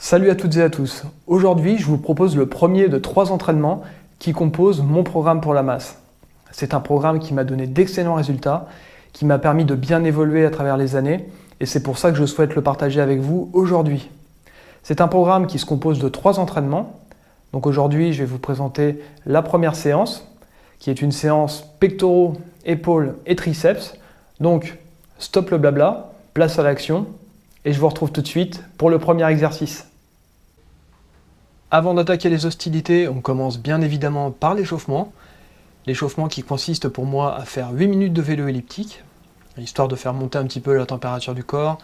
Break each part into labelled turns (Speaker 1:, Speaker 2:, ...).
Speaker 1: Salut à toutes et à tous. Aujourd'hui, je vous propose le premier de 3 entraînements qui composent mon programme pour la masse. C'est un programme qui m'a donné d'excellents résultats, qui m'a permis de bien évoluer à travers les années, et c'est pour ça que je souhaite le partager avec vous aujourd'hui. C'est un programme qui se compose de 3 entraînements. Donc aujourd'hui, je vais vous présenter la première séance, qui est une séance pectoraux, épaules et triceps. Donc, stop le blabla, place à l'action, et je vous retrouve tout de suite pour le premier exercice. Avant d'attaquer les hostilités, on commence bien évidemment par l'échauffement. L'échauffement qui consiste pour moi à faire 8 minutes de vélo elliptique, histoire de faire monter un petit peu la température du corps,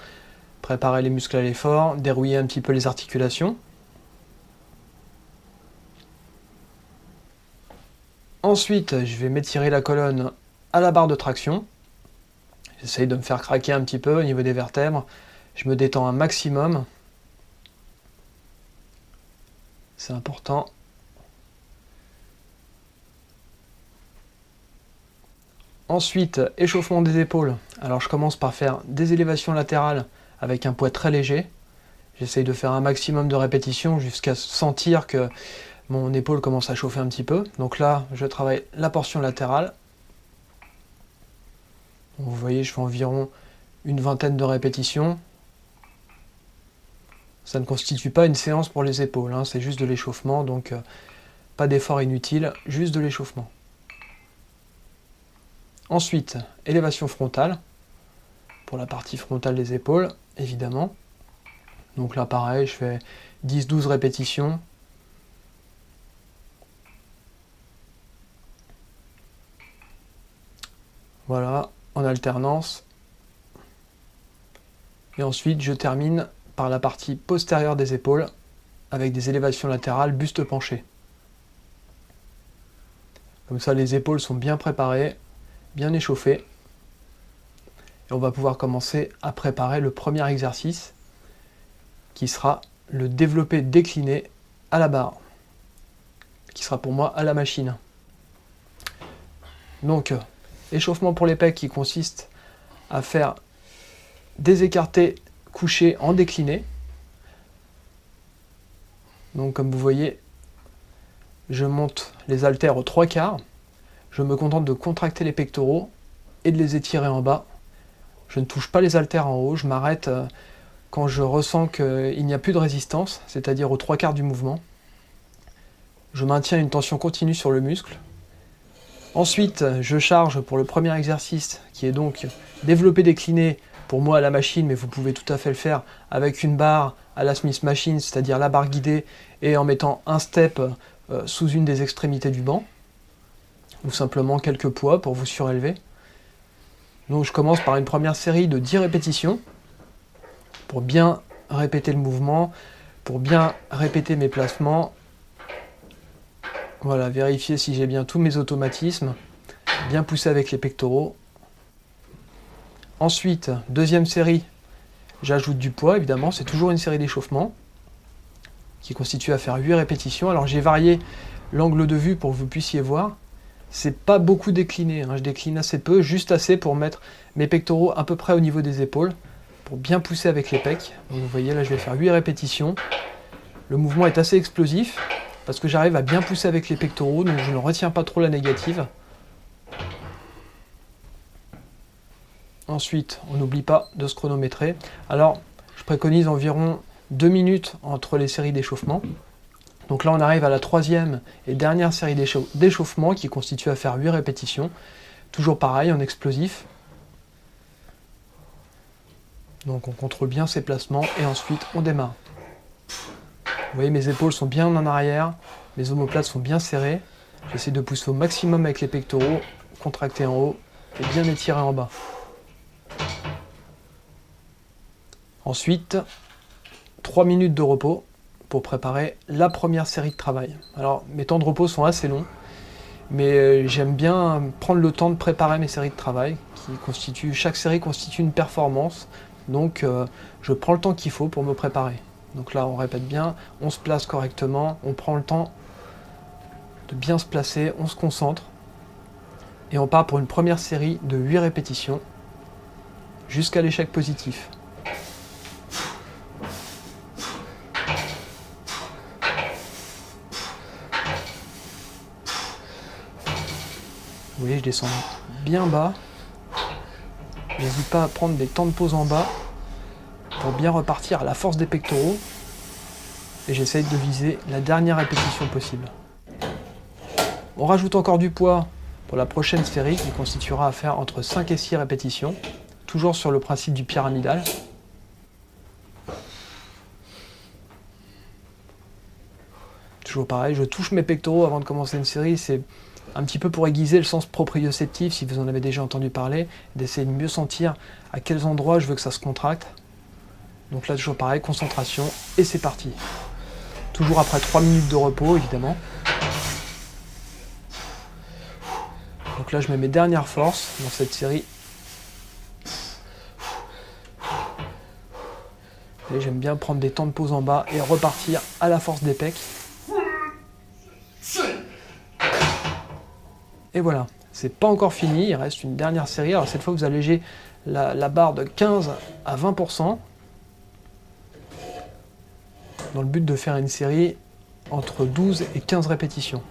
Speaker 1: préparer les muscles à l'effort, dérouiller un petit peu les articulations. Ensuite, je vais m'étirer la colonne à la barre de traction. J'essaye de me faire craquer un petit peu au niveau des vertèbres. Je me détends un maximum. C'est important. Ensuite, échauffement des épaules. Alors je commence par faire des élévations latérales avec un poids très léger. J'essaye de faire un maximum de répétitions jusqu'à sentir que mon épaule commence à chauffer un petit peu. Donc là, je travaille la portion latérale. Vous voyez, je fais environ une vingtaine de répétitions. Ça ne constitue pas une séance pour les épaules, hein, c'est juste de l'échauffement, donc pas d'effort inutile, juste de l'échauffement. Ensuite, élévation frontale, pour la partie frontale des épaules, évidemment. Donc là, pareil, je fais 10-12 répétitions. Voilà, en alternance. Et ensuite, je termine par la partie postérieure des épaules, avec des élévations latérales, buste penché. Comme ça, les épaules sont bien préparées, bien échauffées. Et on va pouvoir commencer à préparer le premier exercice, qui sera le développé décliné à la barre, qui sera pour moi à la machine. Donc, échauffement pour les pecs qui consiste à faire des écartés couchés en décliné. Donc comme vous voyez, je monte les haltères aux 3/4. Je me contente de contracter les pectoraux et de les étirer en bas. Je ne touche pas les haltères en haut, je m'arrête quand je ressens qu'il n'y a plus de résistance, c'est-à-dire aux 3/4 du mouvement. Je maintiens une tension continue sur le muscle. Ensuite, je charge pour le premier exercice, qui est donc développé décliné, pour moi à la machine, mais vous pouvez tout à fait le faire avec une barre à la Smith Machine, c'est-à-dire la barre guidée, et en mettant un step sous une des extrémités du banc, ou simplement quelques poids pour vous surélever. Donc je commence par une première série de 10 répétitions, pour bien répéter le mouvement, pour bien répéter mes placements. Voilà, vérifier si j'ai bien tous mes automatismes, bien pousser avec les pectoraux. Ensuite, deuxième série, j'ajoute du poids, évidemment, c'est toujours une série d'échauffement qui constitue à faire 8 répétitions. Alors j'ai varié l'angle de vue pour que vous puissiez voir. C'est pas beaucoup décliné, hein. Je décline assez peu, juste assez pour mettre mes pectoraux à peu près au niveau des épaules, pour bien pousser avec les pecs. Donc vous voyez, là je vais faire 8 répétitions. Le mouvement est assez explosif, parce que j'arrive à bien pousser avec les pectoraux, donc je ne retiens pas trop la négative. Ensuite, on n'oublie pas de se chronométrer. Alors, je préconise environ 2 minutes entre les séries d'échauffement. Donc là, on arrive à la troisième et dernière série d'échauffement qui constitue à faire 8 répétitions. Toujours pareil, en explosif. Donc on contrôle bien ses placements et ensuite on démarre. Vous voyez, mes épaules sont bien en arrière, mes omoplates sont bien serrées. J'essaie de pousser au maximum avec les pectoraux, contracter en haut et bien étirer en bas. Ensuite, 3 minutes de repos pour préparer la première série de travail. Alors, mes temps de repos sont assez longs, mais j'aime bien prendre le temps de préparer mes séries de travail. Chaque série constitue une performance, donc je prends le temps qu'il faut pour me préparer. Donc là, on répète bien, on se place correctement, on prend le temps de bien se placer, on se concentre, et on part pour une première série de 8 répétitions jusqu'à l'échec positif. Vous voyez, je descends bien bas. J'hésite pas à prendre des temps de pause en bas pour bien repartir à la force des pectoraux. Et j'essaye de viser la dernière répétition possible. On rajoute encore du poids pour la prochaine série qui constituera à faire entre 5 et 6 répétitions, toujours sur le principe du pyramidal. Toujours pareil, je touche mes pectoraux avant de commencer une série, c'est un petit peu pour aiguiser le sens proprioceptif, si vous en avez déjà entendu parler, d'essayer de mieux sentir à quels endroits je veux que ça se contracte. Donc là, toujours pareil, concentration, et c'est parti. Toujours après 3 minutes de repos, évidemment. Donc là, je mets mes dernières forces dans cette série. Et j'aime bien prendre des temps de pause en bas et repartir à la force des pecs. Et voilà, c'est pas encore fini, il reste une dernière série. Alors cette fois, vous allégez la barre de 15 à 20%. Dans le but de faire une série entre 12 et 15 répétitions.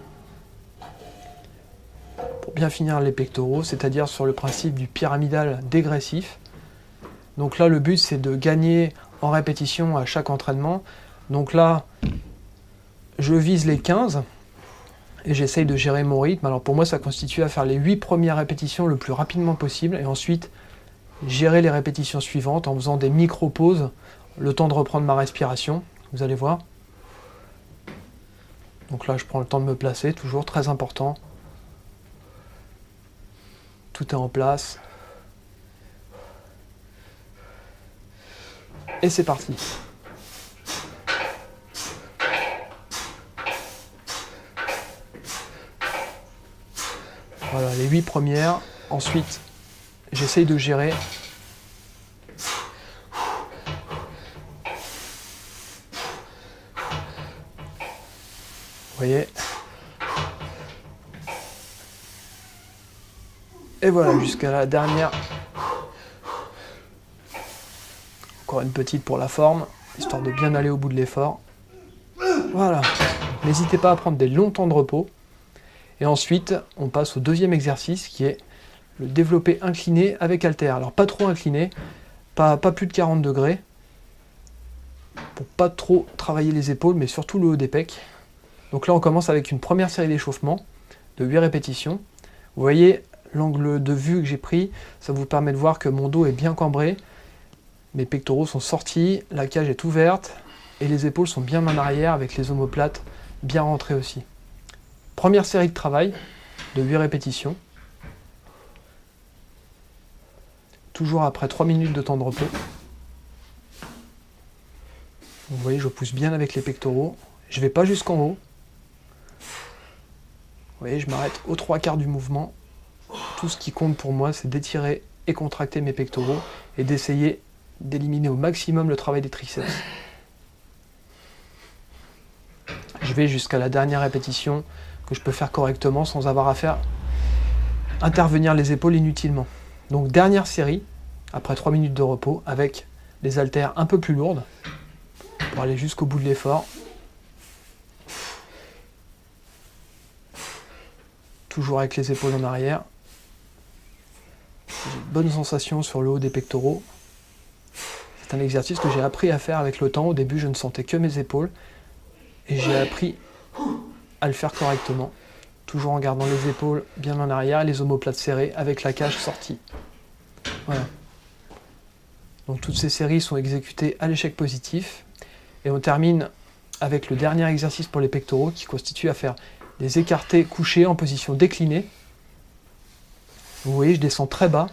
Speaker 1: Pour bien finir les pectoraux, c'est-à-dire sur le principe du pyramidal dégressif. Donc là, le but, c'est de gagner en répétition à chaque entraînement. Donc là, je vise les 15 et j'essaye de gérer mon rythme. Alors pour moi, ça constitue à faire les 8 premières répétitions le plus rapidement possible et ensuite gérer les répétitions suivantes en faisant des micro-pauses, le temps de reprendre ma respiration. Vous allez voir. Donc là, je prends le temps de me placer, toujours très important. Tout est en place. Et c'est parti. Voilà, les 8 premières. Ensuite, j'essaye de gérer. Vous voyez. Et voilà, jusqu'à la dernière. Encore une petite pour la forme, histoire de bien aller au bout de l'effort. Voilà. N'hésitez pas à prendre des longs temps de repos. Et ensuite, on passe au deuxième exercice qui est le développé incliné avec haltère. Alors pas trop incliné, pas plus de 40 degrés, pour pas trop travailler les épaules, mais surtout le haut des pecs. Donc là, on commence avec une première série d'échauffement de 8 répétitions. Vous voyez l'angle de vue que j'ai pris, ça vous permet de voir que mon dos est bien cambré, mes pectoraux sont sortis, la cage est ouverte et les épaules sont bien en arrière avec les omoplates bien rentrées aussi. Première série de travail de 8 répétitions. Toujours après 3 minutes de temps de repos. Vous voyez, je pousse bien avec les pectoraux. Je ne vais pas jusqu'en haut. Vous voyez, je m'arrête aux 3/4 du mouvement. Tout ce qui compte pour moi, c'est d'étirer et contracter mes pectoraux et d'essayer d'éliminer au maximum le travail des triceps. Je vais jusqu'à la dernière répétition que je peux faire correctement sans avoir à faire intervenir les épaules inutilement. Donc dernière série, après 3 minutes de repos, avec les haltères un peu plus lourdes pour aller jusqu'au bout de l'effort. Toujours avec les épaules en arrière. J'ai une bonne sensation sur le haut des pectoraux. C'est un exercice que j'ai appris à faire avec le temps. Au début, je ne sentais que mes épaules. Et j'ai appris à le faire correctement. Toujours en gardant les épaules bien en arrière et les omoplates serrées avec la cage sortie. Voilà. Donc toutes ces séries sont exécutées à l'échec positif. Et on termine avec le dernier exercice pour les pectoraux qui constitue à faire des écartés couchés en position déclinée. Vous voyez, je descends très bas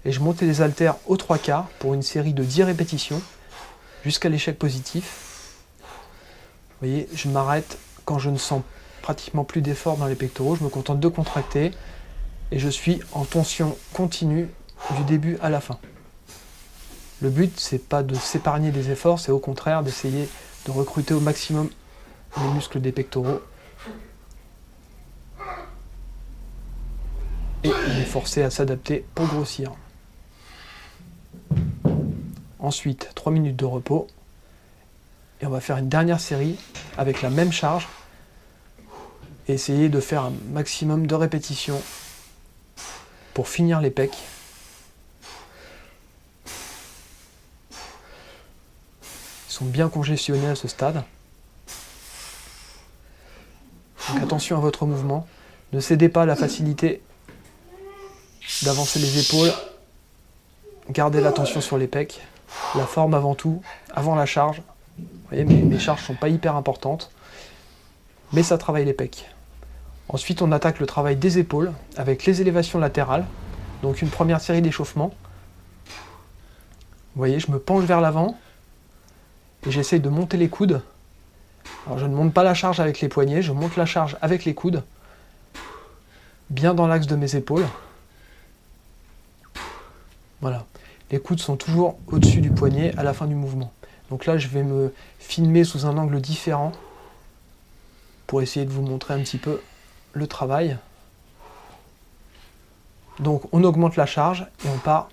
Speaker 1: et je monte les haltères aux 3/4 pour une série de 10 répétitions jusqu'à l'échec positif. Vous voyez, je m'arrête quand je ne sens pratiquement plus d'effort dans les pectoraux. Je me contente de contracter et je suis en tension continue du début à la fin. Le but, c'est pas de s'épargner des efforts, c'est au contraire d'essayer de recruter au maximum les muscles des pectoraux et les forcer à s'adapter pour grossir. Ensuite, 3 minutes de repos. Et on va faire une dernière série avec la même charge et essayer de faire un maximum de répétitions pour finir les pecs. Ils sont bien congestionnés à ce stade. Donc attention à votre mouvement. Ne cédez pas à la facilité d'avancer les épaules. Gardez l'attention sur les pecs. La forme avant tout, avant la charge. Vous voyez, mes charges ne sont pas hyper importantes, mais ça travaille les pecs. Ensuite, on attaque le travail des épaules avec les élévations latérales. Donc une première série d'échauffement. Vous voyez, je me penche vers l'avant et j'essaye de monter les coudes. Alors je ne monte pas la charge avec les poignets, je monte la charge avec les coudes, bien dans l'axe de mes épaules. Voilà. Les coudes sont toujours au-dessus du poignet à la fin du mouvement. Donc là, je vais me filmer sous un angle différent pour essayer de vous montrer un petit peu le travail. Donc on augmente la charge et on part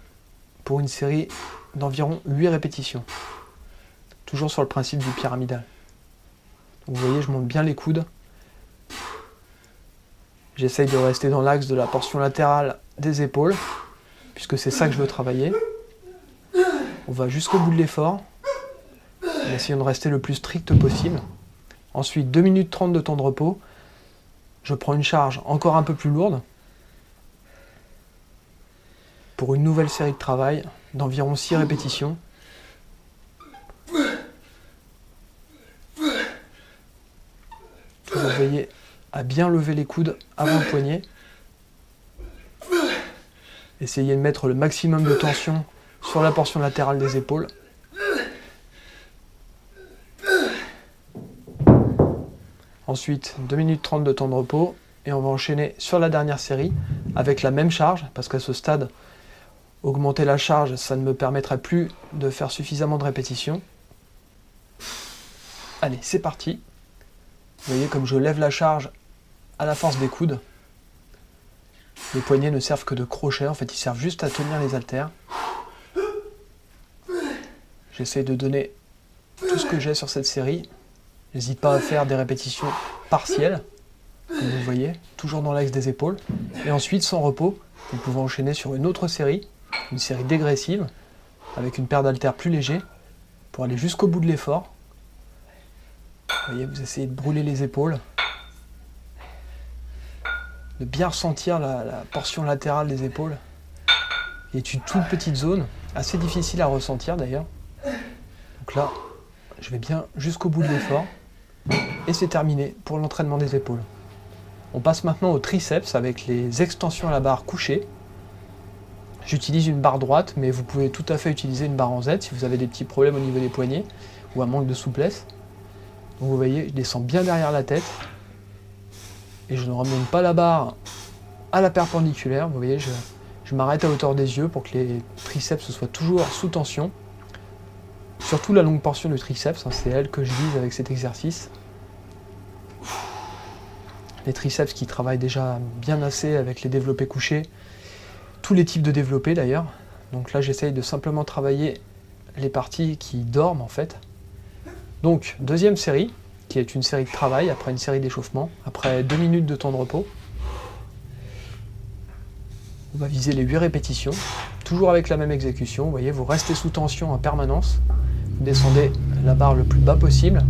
Speaker 1: pour une série d'environ 8 répétitions. Toujours sur le principe du pyramidal. Donc vous voyez, je monte bien les coudes. J'essaye de rester dans l'axe de la portion latérale des épaules, puisque c'est ça que je veux travailler. On va jusqu'au bout de l'effort, en essayant de rester le plus strict possible. Ensuite, 2 minutes 30 de temps de repos. Je prends une charge encore un peu plus lourde, pour une nouvelle série de travail d'environ 6 répétitions. Vous veillez à bien lever les coudes avant le poignet. Essayez de mettre le maximum de tension sur la portion latérale des épaules. Ensuite, 2 minutes 30 de temps de repos et on va enchaîner sur la dernière série avec la même charge, parce qu'à ce stade, augmenter la charge, ça ne me permettrait plus de faire suffisamment de répétitions. Allez, c'est parti. Vous voyez comme je lève la charge à la force des coudes. Les poignets ne servent que de crochet, en fait ils servent juste à tenir les haltères. J'essaie de donner tout ce que j'ai sur cette série. N'hésite pas à faire des répétitions partielles, comme vous voyez, toujours dans l'axe des épaules. Et ensuite, sans repos, vous pouvez enchaîner sur une autre série, une série dégressive, avec une paire d'haltères plus léger, pour aller jusqu'au bout de l'effort. Vous voyez, vous essayez de brûler les épaules, de bien ressentir la portion latérale des épaules. Il y a une toute petite zone, assez difficile à ressentir d'ailleurs. Donc là, je vais bien jusqu'au bout de l'effort. Et c'est terminé pour l'entraînement des épaules. On passe maintenant au triceps avec les extensions à la barre couchée. J'utilise une barre droite, mais vous pouvez tout à fait utiliser une barre en Z si vous avez des petits problèmes au niveau des poignets ou un manque de souplesse. Donc vous voyez, je descends bien derrière la tête et je ne ramène pas la barre à la perpendiculaire. Vous voyez, je m'arrête à hauteur des yeux pour que les triceps soient toujours sous tension. Surtout la longue portion du triceps, c'est elle que je vise avec cet exercice. Les triceps qui travaillent déjà bien assez avec les développés couchés, tous les types de développés d'ailleurs. Donc là j'essaye de simplement travailler les parties qui dorment en fait. Donc deuxième série, qui est une série de travail après une série d'échauffement, après 2 minutes de temps de repos. On va viser les 8 répétitions, toujours avec la même exécution. Vous voyez, vous restez sous tension en permanence. Vous descendez la barre le plus bas possible.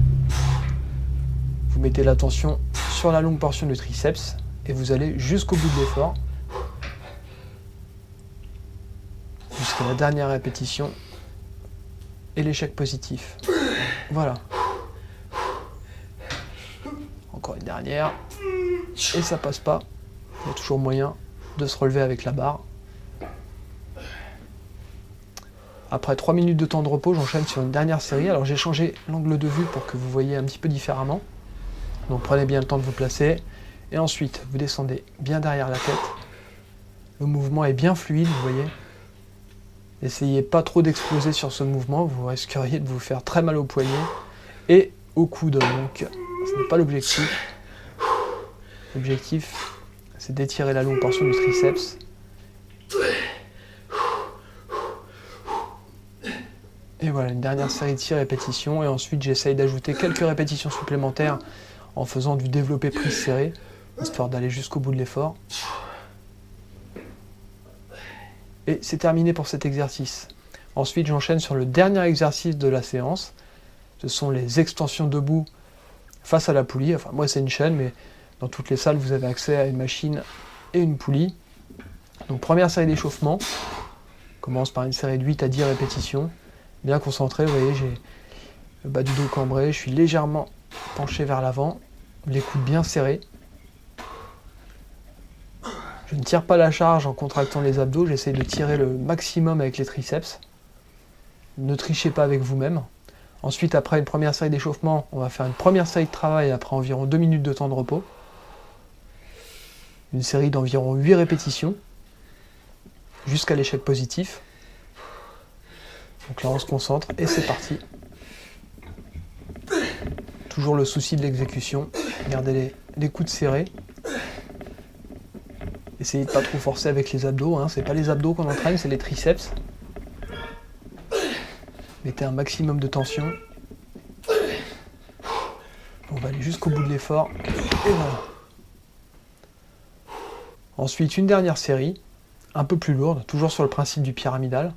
Speaker 1: Vous mettez la tension sur la longue portion du triceps et vous allez jusqu'au bout de l'effort. Jusqu'à la dernière répétition et l'échec positif. Voilà. Encore une dernière. Et ça passe pas. Il y a toujours moyen de se relever avec la barre. Après 3 minutes de temps de repos, j'enchaîne sur une dernière série. Alors j'ai changé l'angle de vue pour que vous voyez un petit peu différemment. Donc prenez bien le temps de vous placer. Et ensuite, vous descendez bien derrière la tête. Le mouvement est bien fluide, vous voyez. N'essayez pas trop d'exploser sur ce mouvement, vous risqueriez de vous faire très mal au poignet et au coude. Donc ce n'est pas l'objectif. L'objectif, c'est d'étirer la longue portion du triceps. Et voilà, une dernière série de 6 répétitions. Et ensuite, j'essaye d'ajouter quelques répétitions supplémentaires en faisant du développé prise serré, histoire d'aller jusqu'au bout de l'effort. Et c'est terminé pour cet exercice. Ensuite, j'enchaîne sur le dernier exercice de la séance. Ce sont les extensions debout face à la poulie. Enfin, moi, c'est une chaîne, mais dans toutes les salles, vous avez accès à une machine et une poulie. Donc, première série d'échauffement. On commence par une série de 8 à 10 répétitions. Bien concentré, vous voyez, j'ai le bas du dos cambré, je suis légèrement penché vers l'avant, les coudes bien serrés. Je ne tire pas la charge en contractant les abdos, j'essaie de tirer le maximum avec les triceps. Ne trichez pas avec vous-même. Ensuite, après une première série d'échauffement, on va faire une première série de travail après environ 2 minutes de temps de repos. Une série d'environ 8 répétitions, jusqu'à l'échec positif. Donc là, on se concentre et c'est parti. Toujours le souci de l'exécution. Gardez les coudes serrés. Essayez de pas trop forcer avec les abdos. C'est pas les abdos qu'on entraîne, c'est les triceps. Mettez un maximum de tension. On va aller jusqu'au bout de l'effort. Et voilà. Ensuite, une dernière série, un peu plus lourde, toujours sur le principe du pyramidal.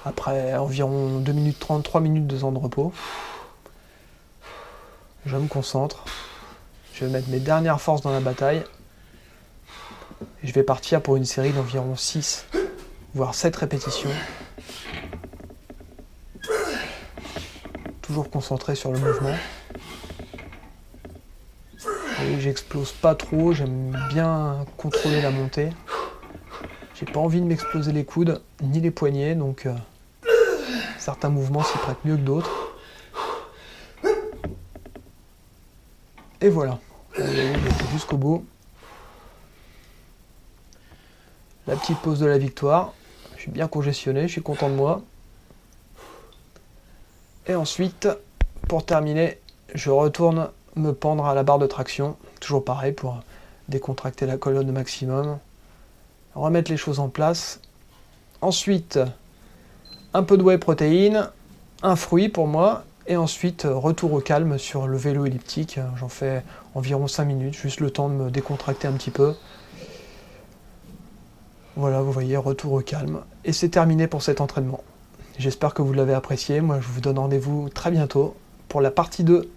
Speaker 1: Après environ 2 minutes 30, 3 minutes de temps de repos. Je me concentre. Je vais mettre mes dernières forces dans la bataille. Et je vais partir pour une série d'environ 6, voire 7 répétitions. Toujours concentré sur le mouvement. Et j'explose pas trop, j'aime bien contrôler la montée. J'ai pas envie de m'exploser les coudes, ni les poignets, donc certains mouvements s'y prêtent mieux que d'autres. Et voilà, je vais jusqu'au bout. La petite pause de la victoire. Je suis bien congestionné, je suis content de moi. Et ensuite, pour terminer, je retourne me pendre à la barre de traction. Toujours pareil pour décontracter la colonne au maximum. Remettre les choses en place. Ensuite, un peu de whey protéine, un fruit pour moi. Et ensuite, retour au calme sur le vélo elliptique. J'en fais environ 5 minutes, juste le temps de me décontracter un petit peu. Voilà, vous voyez, retour au calme. Et c'est terminé pour cet entraînement. J'espère que vous l'avez apprécié. Moi, je vous donne rendez-vous très bientôt pour la partie 2